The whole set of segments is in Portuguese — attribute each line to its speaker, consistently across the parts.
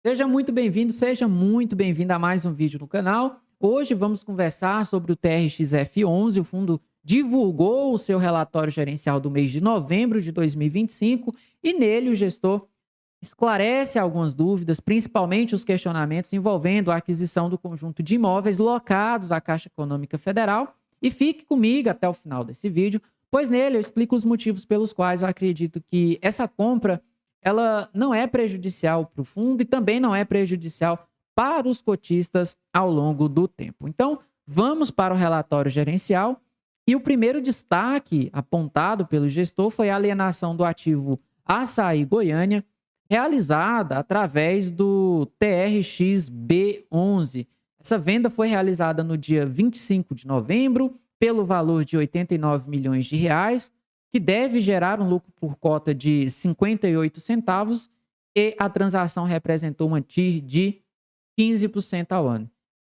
Speaker 1: Seja muito bem-vindo, seja muito bem-vinda a mais um vídeo no canal. Hoje vamos conversar sobre o TRXF11. O fundo divulgou o seu relatório gerencial do mês de novembro de 2025 e nele o gestor esclarece algumas dúvidas, principalmente os questionamentos envolvendo a aquisição do conjunto de imóveis locados à Caixa Econômica Federal. E fique comigo até o final desse vídeo, pois nele eu explico os motivos pelos quais eu acredito que essa compra ela não é prejudicial para o fundo e também não é prejudicial para os cotistas ao longo do tempo. Então, vamos para o relatório gerencial. E o primeiro destaque apontado pelo gestor foi a alienação do ativo Açaí Goiânia, realizada através do TRX-B11. Essa venda foi realizada no dia 25 de novembro, pelo valor de 89 milhões de reais, que deve gerar um lucro por cota de 58 centavos, e a transação representou uma TIR de 15% ao ano.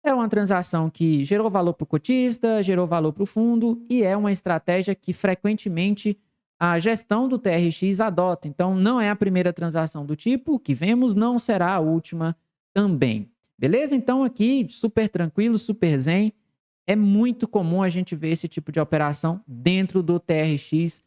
Speaker 1: É uma transação que gerou valor para o cotista, gerou valor para o fundo e é uma estratégia que frequentemente a gestão do TRX adota. Então, não é a primeira transação do tipo que vemos, não será a última também. Beleza? Então, aqui, super tranquilo, super zen. É muito comum a gente ver esse tipo de operação dentro do TRX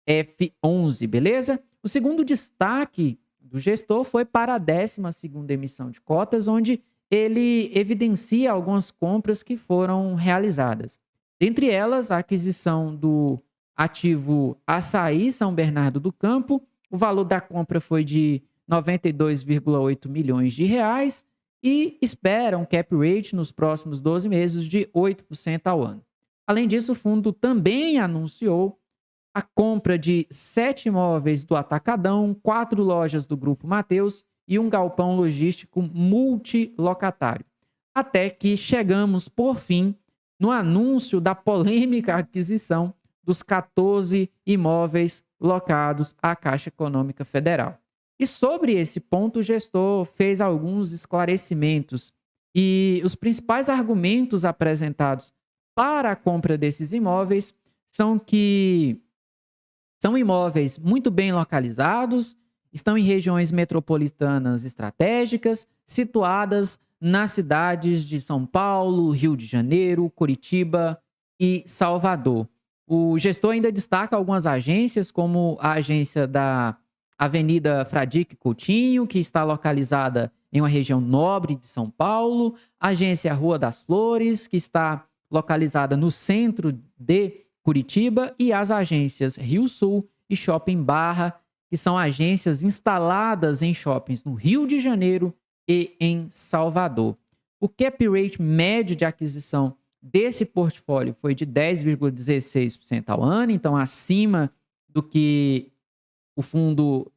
Speaker 1: F11, beleza? O segundo destaque do gestor foi para a 12ª emissão de cotas, onde ele evidencia algumas compras que foram realizadas. Dentre elas, a aquisição do ativo Açaí São Bernardo do Campo. O valor da compra foi de 92,8 milhões de reais e espera um cap rate nos próximos 12 meses de 8% ao ano. Além disso, o fundo também anunciou a compra de 7 imóveis do Atacadão, 4 lojas do Grupo Mateus e um galpão logístico multilocatário. Até que chegamos, por fim, no anúncio da polêmica aquisição dos 14 imóveis locados à Caixa Econômica Federal. E sobre esse ponto, o gestor fez alguns esclarecimentos e os principais argumentos apresentados para a compra desses imóveis são que são imóveis muito bem localizados, estão em regiões metropolitanas estratégicas, situadas nas cidades de São Paulo, Rio de Janeiro, Curitiba e Salvador. O gestor ainda destaca algumas agências, como a agência da Avenida Fradique Coutinho, que está localizada em uma região nobre de São Paulo, a agência Rua das Flores, que está localizada no centro de Curitiba, e as agências Rio Sul e Shopping Barra, que são agências instaladas em shoppings no Rio de Janeiro e em Salvador. O cap rate médio de aquisição desse portfólio foi de 10,16% ao ano, então acima do que o fundo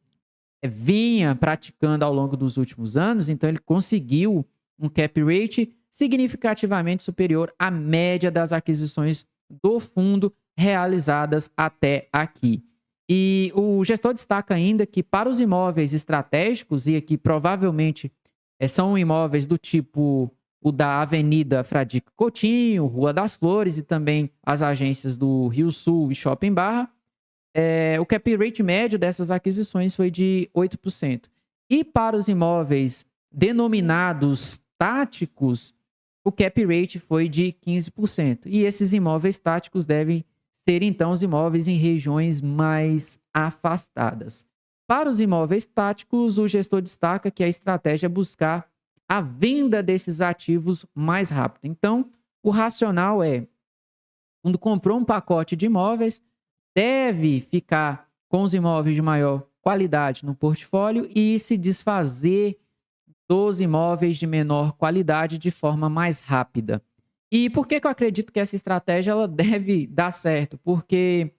Speaker 1: vinha praticando ao longo dos últimos anos. Então ele conseguiu um cap rate significativamente superior à média das aquisições do fundo realizadas até aqui. E o gestor destaca ainda que para os imóveis estratégicos, e aqui provavelmente são imóveis do tipo o da Avenida Fradique Coutinho, Rua das Flores e também as agências do Rio Sul e Shopping Barra, o cap rate médio dessas aquisições foi de 8%. E para os imóveis denominados táticos, o cap rate foi de 15%. E esses imóveis táticos devem ser, então, os imóveis em regiões mais afastadas. Para os imóveis táticos, o gestor destaca que a estratégia é buscar a venda desses ativos mais rápido. Então, o racional é, quando comprou um pacote de imóveis, deve ficar com os imóveis de maior qualidade no portfólio e se desfazer dos imóveis de menor qualidade de forma mais rápida. E por que eu acredito que essa estratégia ela deve dar certo? Porque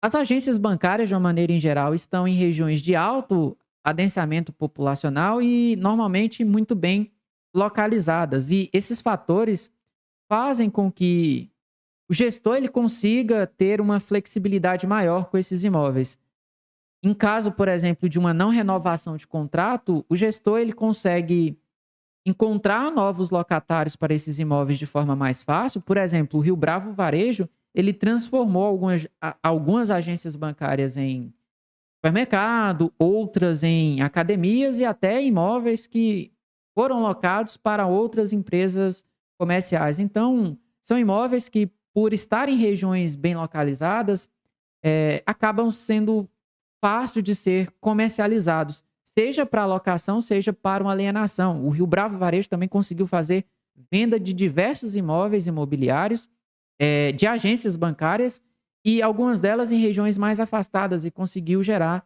Speaker 1: as agências bancárias, de uma maneira em geral, estão em regiões de alto adensamento populacional e normalmente muito bem localizadas. E esses fatores fazem com que o gestor ele consiga ter uma flexibilidade maior com esses imóveis. Em caso, por exemplo, de uma não renovação de contrato, o gestor ele consegue encontrar novos locatários para esses imóveis de forma mais fácil. Por exemplo, o Rio Bravo Varejo, ele transformou algumas agências bancárias em supermercado, outras em academias e até imóveis que foram locados para outras empresas comerciais. Então, são imóveis que, por estar em regiões bem localizadas, acabam sendo fácil de ser comercializados, seja para locação, seja para uma alienação. O Rio Bravo Varejo também conseguiu fazer venda de diversos imóveis imobiliários, de agências bancárias e algumas delas em regiões mais afastadas e conseguiu gerar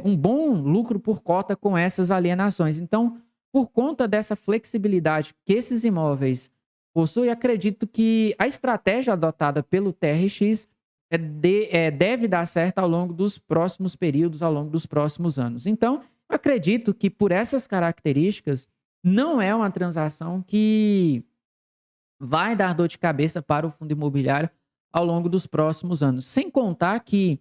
Speaker 1: um bom lucro por cota com essas alienações. Então, por conta dessa flexibilidade que esses imóveis possuem, acredito que a estratégia adotada pelo TRX deve dar certo ao longo dos próximos períodos, ao longo dos próximos anos. Então, acredito que por essas características, não é uma transação que vai dar dor de cabeça para o fundo imobiliário ao longo dos próximos anos. Sem contar que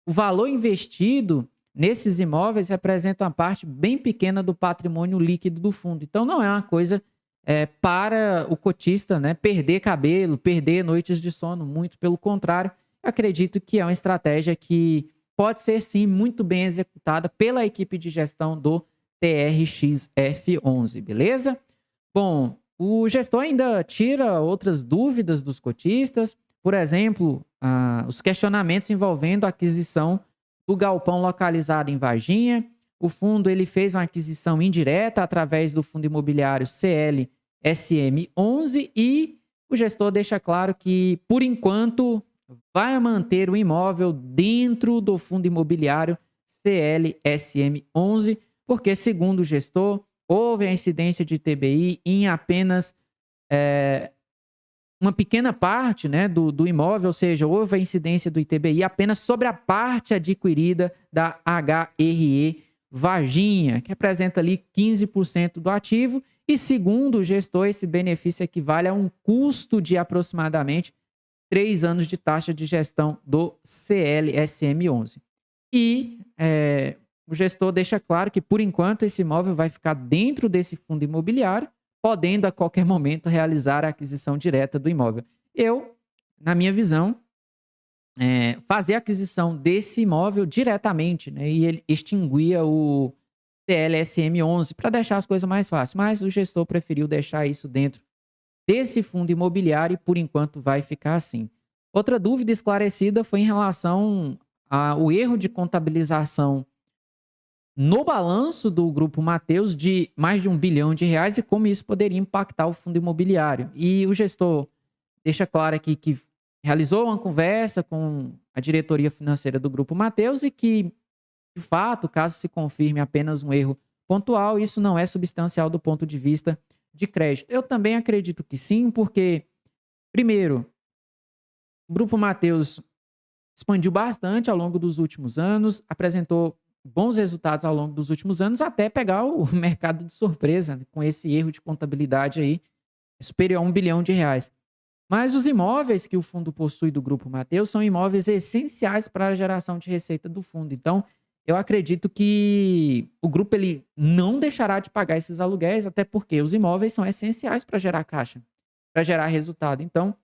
Speaker 1: o valor investido nesses imóveis representa uma parte bem pequena do patrimônio líquido do fundo. Então, não é uma coisa para o cotista, né, perder cabelo, perder noites de sono. Muito pelo contrário, acredito que é uma estratégia que pode ser, sim, muito bem executada pela equipe de gestão do TRXF11, beleza? Bom, o gestor ainda tira outras dúvidas dos cotistas, por exemplo, os questionamentos envolvendo a aquisição do galpão localizado em Varginha. O fundo ele fez uma aquisição indireta através do fundo imobiliário CLSM11 e o gestor deixa claro que, por enquanto, vai manter o imóvel dentro do fundo imobiliário CLSM11, porque, segundo o gestor, houve a incidência de ITBI em apenas uma pequena parte, né, do imóvel, ou seja, houve a incidência do ITBI apenas sobre a parte adquirida da HRE Varginha, que representa ali 15% do ativo, e segundo o gestor, esse benefício equivale a um custo de aproximadamente 3 anos de taxa de gestão do CLSM11. E o gestor deixa claro que, por enquanto, esse imóvel vai ficar dentro desse fundo imobiliário, podendo a qualquer momento realizar a aquisição direta do imóvel. Eu, na minha visão, fazer a aquisição desse imóvel diretamente, né, e ele extinguia o CLSM11 para deixar as coisas mais fáceis, mas o gestor preferiu deixar isso dentro desse fundo imobiliário e, por enquanto, vai ficar assim. Outra dúvida esclarecida foi em relação ao erro de contabilização no balanço do Grupo Mateus de mais de R$ 1 bilhão e como isso poderia impactar o fundo imobiliário. E o gestor deixa claro aqui que realizou uma conversa com a diretoria financeira do Grupo Mateus e que, de fato, caso se confirme apenas um erro pontual, isso não é substancial do ponto de vista de crédito. Eu também acredito que sim, porque, primeiro, o Grupo Mateus expandiu bastante ao longo dos últimos anos, apresentou bons resultados ao longo dos últimos anos, até pegar o mercado de surpresa, né, com esse erro de contabilidade aí, superior a R$ 1 bilhão. Mas os imóveis que o fundo possui do Grupo Mateus são imóveis essenciais para a geração de receita do fundo. Então, eu acredito que o grupo ele não deixará de pagar esses aluguéis, até porque os imóveis são essenciais para gerar caixa, para gerar resultado. Então,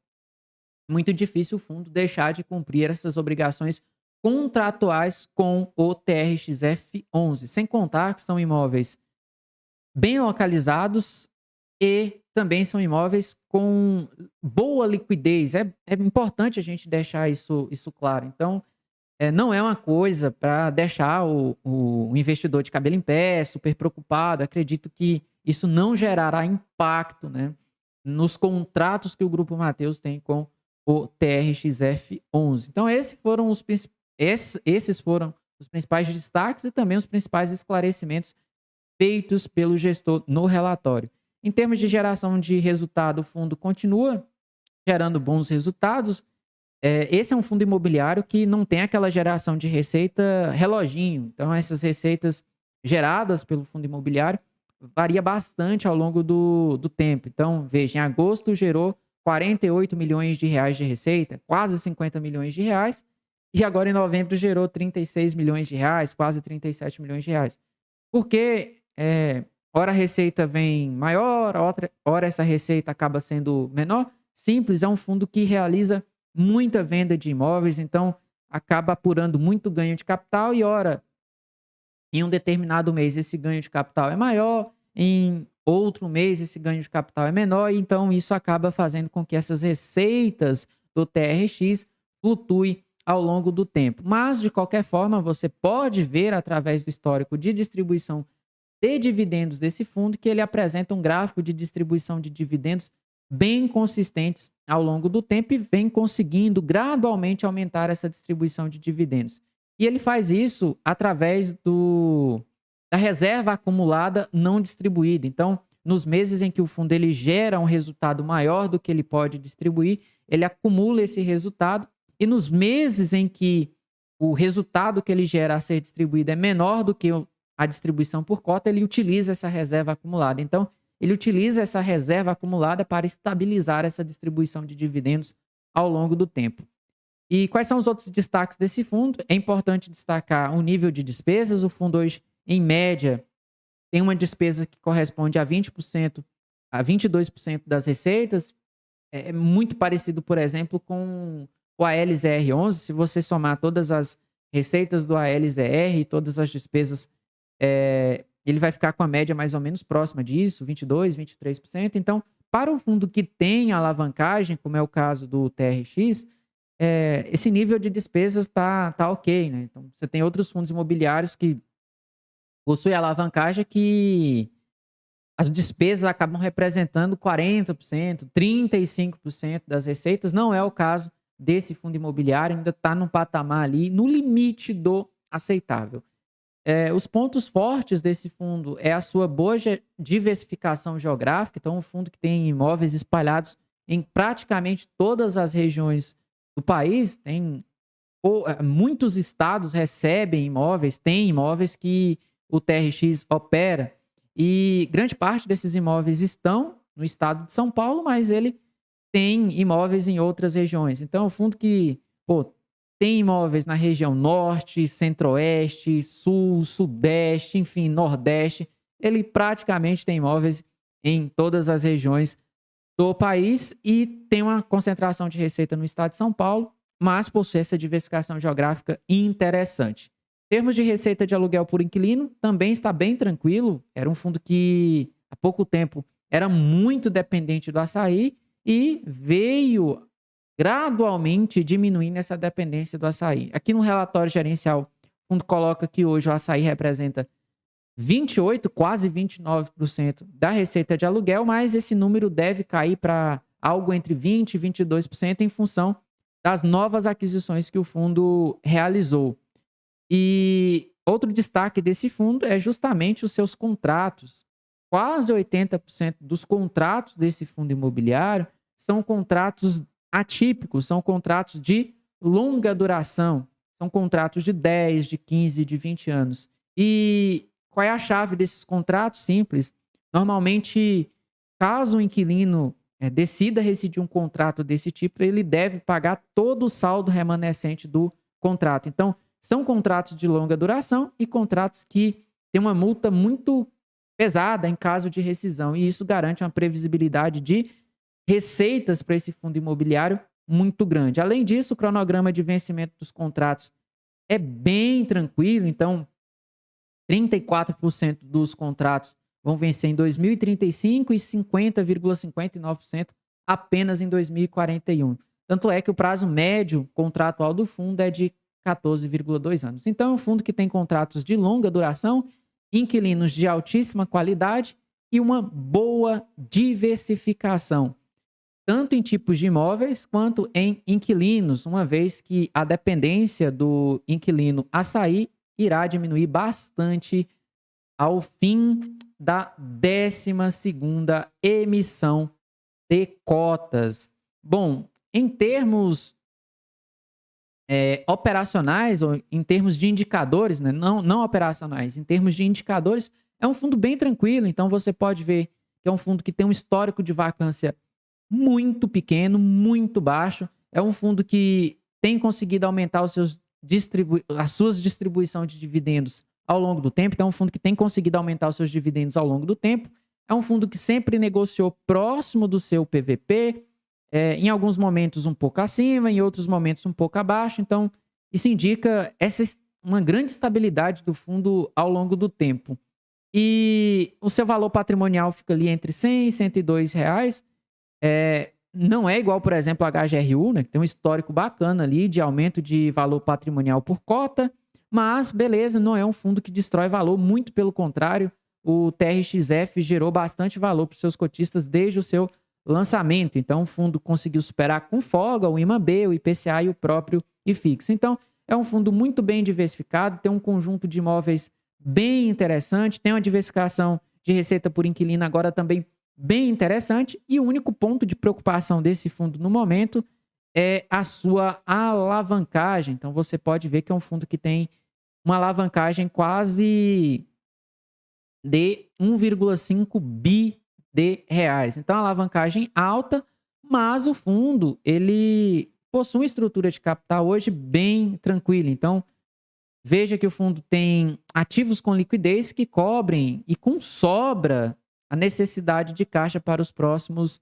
Speaker 1: muito difícil o fundo deixar de cumprir essas obrigações contratuais com o TRXF11, sem contar que são imóveis bem localizados e também são imóveis com boa liquidez. É importante a gente deixar isso claro. Então, não é uma coisa para deixar o investidor de cabelo em pé, super preocupado. Acredito que isso não gerará impacto, né, nos contratos que o Grupo Mateus tem com o TRXF11. Então, esses foram os principais destaques e também os principais esclarecimentos feitos pelo gestor no relatório. Em termos de geração de resultado, o fundo continua gerando bons resultados. Esse é um fundo imobiliário que não tem aquela geração de receita reloginho. Então, essas receitas geradas pelo fundo imobiliário varia bastante ao longo do tempo. Então, veja, em agosto gerou R$ 48 milhões de receita, quase R$ 50 milhões. E agora em novembro gerou R$ 36 milhões, quase R$ 37 milhões. Porque ora a receita vem maior, ora essa receita acaba sendo menor. Simples, é um fundo que realiza muita venda de imóveis, então acaba apurando muito ganho de capital e, ora, em um determinado mês esse ganho de capital é maior, em outro mês esse ganho de capital é menor, então isso acaba fazendo com que essas receitas do TRX flutuem ao longo do tempo. Mas, de qualquer forma, você pode ver através do histórico de distribuição de dividendos desse fundo que ele apresenta um gráfico de distribuição de dividendos bem consistentes ao longo do tempo e vem conseguindo gradualmente aumentar essa distribuição de dividendos. E ele faz isso através da reserva acumulada não distribuída. Então, nos meses em que o fundo ele gera um resultado maior do que ele pode distribuir, ele acumula esse resultado. E nos meses em que o resultado que ele gera a ser distribuído é menor do que a distribuição por cota, ele utiliza essa reserva acumulada. Então, ele utiliza essa reserva acumulada para estabilizar essa distribuição de dividendos ao longo do tempo. E quais são os outros destaques desse fundo? É importante destacar o nível de despesas. O fundo hoje, em média, tem uma despesa que corresponde a 20%, a 22% das receitas. É muito parecido, por exemplo, com o ALZR11. Se você somar todas as receitas do ALZR e todas as despesas, ele vai ficar com a média mais ou menos próxima disso, 22%, 23%. Então, para um fundo que tem alavancagem, como é o caso do TRX, esse nível de despesas tá ok, né? Então, você tem outros fundos imobiliários que possuem alavancagem que as despesas acabam representando 40%, 35% das receitas. Não é o caso desse fundo imobiliário, ainda está num patamar ali, no limite do aceitável. Os pontos fortes desse fundo é a sua boa diversificação geográfica. Então, um fundo que tem imóveis espalhados em praticamente todas as regiões do país. Muitos estados recebem imóveis, tem imóveis que o TRX opera. E grande parte desses imóveis estão no estado de São Paulo, mas ele tem imóveis em outras regiões. Então, é um fundo que tem imóveis na região norte, centro-oeste, sul, sudeste, enfim, nordeste. Ele praticamente tem imóveis em todas as regiões do país e tem uma concentração de receita no estado de São Paulo, mas possui essa diversificação geográfica interessante. Em termos de receita de aluguel por inquilino, também está bem tranquilo. Era um fundo que há pouco tempo era muito dependente do açaí e veio gradualmente diminuindo essa dependência do açaí. Aqui no relatório gerencial, o fundo coloca que hoje o açaí representa 28%, quase 29% da receita de aluguel, mas esse número deve cair para algo entre 20% e 22% em função das novas aquisições que o fundo realizou. E outro destaque desse fundo é justamente os seus contratos. Quase 80% dos contratos desse fundo imobiliário são contratos atípicos, são contratos de longa duração, são contratos de 10, de 15, de 20 anos. E qual é a chave desses contratos? Simples. Normalmente, caso o inquilino decida rescindir um contrato desse tipo, ele deve pagar todo o saldo remanescente do contrato. Então, são contratos de longa duração e contratos que têm uma multa muito pesada em caso de rescisão. E isso garante uma previsibilidade de receitas para esse fundo imobiliário muito grande. Além disso, o cronograma de vencimento dos contratos é bem tranquilo. Então, 34% dos contratos vão vencer em 2035 e 50,59% apenas em 2041. Tanto é que o prazo médio contratual do fundo é de 14,2 anos. Então, é um fundo que tem contratos de longa duração, inquilinos de altíssima qualidade e uma boa diversificação, tanto em tipos de imóveis quanto em inquilinos, uma vez que a dependência do inquilino açaí irá diminuir bastante ao fim da 12ª emissão de cotas. Bom, em termos operacionais, ou em termos de indicadores, né? Não operacionais, em termos de indicadores, é um fundo bem tranquilo. Então, você pode ver que é um fundo que tem um histórico de vacância muito pequeno, muito baixo. É um fundo que tem conseguido aumentar a sua distribuição de dividendos ao longo do tempo. Então, é um fundo que tem conseguido aumentar os seus dividendos ao longo do tempo. É um fundo que sempre negociou próximo do seu PVP, em alguns momentos um pouco acima, em outros momentos um pouco abaixo. Então, Isso indica uma grande estabilidade do fundo ao longo do tempo. E o seu valor patrimonial fica ali entre R$ 100 e R$ 102. Não é igual, por exemplo, a HGRU, né, que tem um histórico bacana ali de aumento de valor patrimonial por cota, mas beleza, não é um fundo que destrói valor, muito pelo contrário, o TRXF gerou bastante valor para os seus cotistas desde o seu lançamento. Então, o fundo conseguiu superar com folga o IMAB, o IPCA e o próprio IFIX. Então, é um fundo muito bem diversificado, tem um conjunto de imóveis bem interessante, tem uma diversificação de receita por inquilino agora também bem interessante, e o único ponto de preocupação desse fundo no momento é a sua alavancagem. Então, você pode ver que é um fundo que tem uma alavancagem quase de 1,5 bi de reais. Então, alavancagem alta, mas o fundo ele possui uma estrutura de capital hoje bem tranquila. Então, veja que o fundo tem ativos com liquidez que cobrem e com sobra a necessidade de caixa para os próximos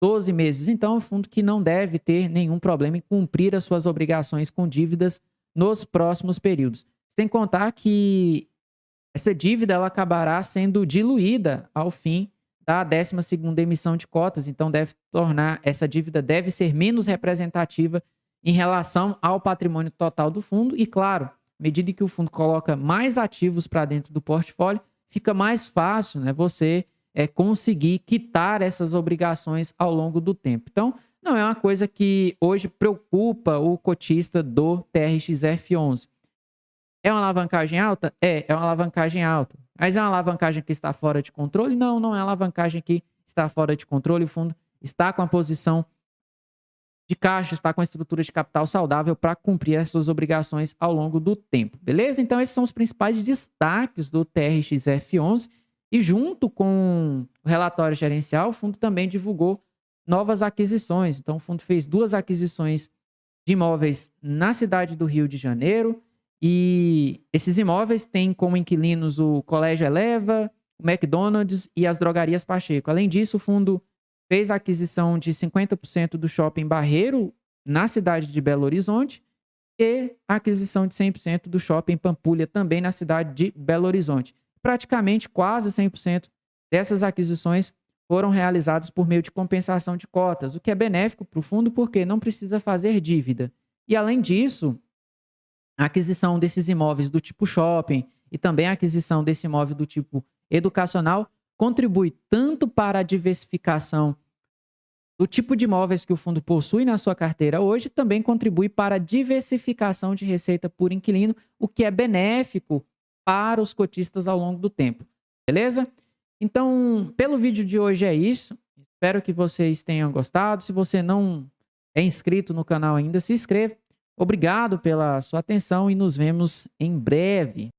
Speaker 1: 12 meses. Então, é um fundo que não deve ter nenhum problema em cumprir as suas obrigações com dívidas nos próximos períodos. Sem contar que essa dívida ela acabará sendo diluída ao fim da 12ª emissão de cotas, então essa dívida deve ser menos representativa em relação ao patrimônio total do fundo e, claro, à medida que o fundo coloca mais ativos para dentro do portfólio, fica mais fácil, né, você conseguir quitar essas obrigações ao longo do tempo. Então, não é uma coisa que hoje preocupa o cotista do TRXF11. É uma alavancagem alta? É uma alavancagem alta. Mas é uma alavancagem que está fora de controle? Não, não é uma alavancagem que está fora de controle. O fundo está com a posição de caixa, está com a estrutura de capital saudável para cumprir essas obrigações ao longo do tempo. Beleza? Então, esses são os principais destaques do TRXF11. E junto com o relatório gerencial, o fundo também divulgou novas aquisições. Então, o fundo fez 2 aquisições de imóveis na cidade do Rio de Janeiro. E esses imóveis têm como inquilinos o Colégio Eleva, o McDonald's e as drogarias Pacheco. Além disso, o fundo fez a aquisição de 50% do shopping Barreiro, na cidade de Belo Horizonte, e a aquisição de 100% do shopping Pampulha, também na cidade de Belo Horizonte. Praticamente quase 100% dessas aquisições foram realizadas por meio de compensação de cotas, o que é benéfico para o fundo porque não precisa fazer dívida. E, além disso, a aquisição desses imóveis do tipo shopping e também a aquisição desse imóvel do tipo educacional contribui tanto para a diversificação do tipo de imóveis que o fundo possui na sua carteira hoje, também contribui para a diversificação de receita por inquilino, o que é benéfico para os cotistas ao longo do tempo. Beleza? Então, pelo vídeo de hoje é isso. Espero que vocês tenham gostado. Se você não é inscrito no canal ainda, se inscreva. Obrigado pela sua atenção e nos vemos em breve.